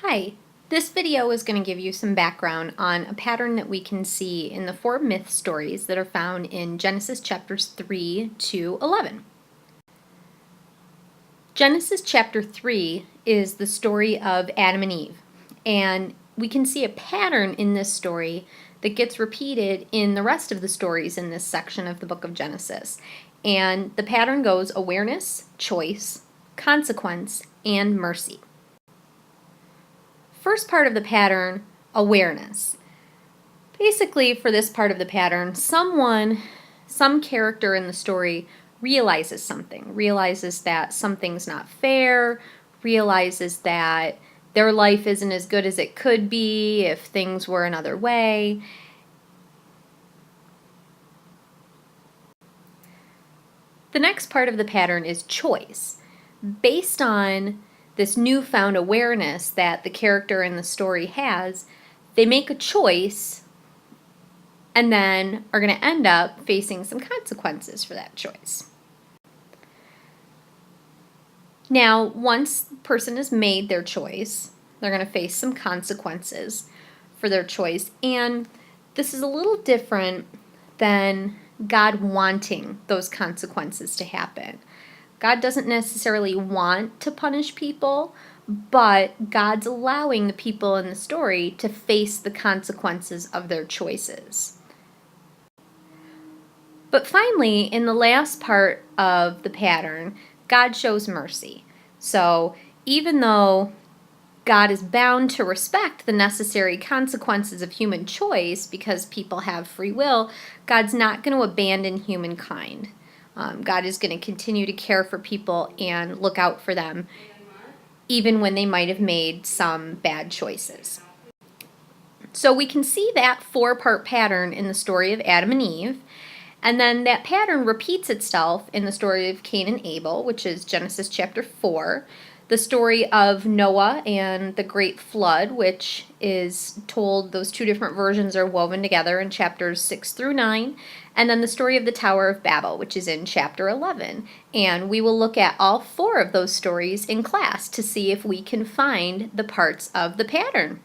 Hi, this video is going to give you some background on a pattern that we can see in the four myth stories that are found in Genesis chapters 3 to 11. Genesis chapter 3 is the story of Adam and Eve, and we can see a pattern in this story that gets repeated in the rest of the stories in this section of the book of Genesis. And the pattern goes awareness, choice, consequence, and mercy. First part of the pattern, awareness. Basically, for this part of the pattern, some character in the story realizes something, realizes that something's not fair, realizes that their life isn't as good as it could be if things were another way. The next part of the pattern is choice. Based on this newfound awareness that the character in the story has, they make a choice and then are going to end up facing some consequences for that choice. Now, once the person has made their choice, they're going to face some consequences for their choice. And this is a little different than God wanting those consequences to happen. God doesn't necessarily want to punish people, but God's allowing the people in the story to face the consequences of their choices. But finally, in the last part of the pattern, God shows mercy. So even though God is bound to respect the necessary consequences of human choice because people have free will, God's not going to abandon humankind. God is going to continue to care for people and look out for them, even when they might have made some bad choices. So we can see that four-part pattern in the story of Adam and Eve, and then that pattern repeats itself in the story of Cain and Abel, which is Genesis chapter 4, the story of Noah and the great flood, which is told, those two different versions are woven together in chapters 6 through 9, and then the story of the Tower of Babel, which is in chapter 11. And we will look at all four of those stories in class to see if we can find the parts of the pattern.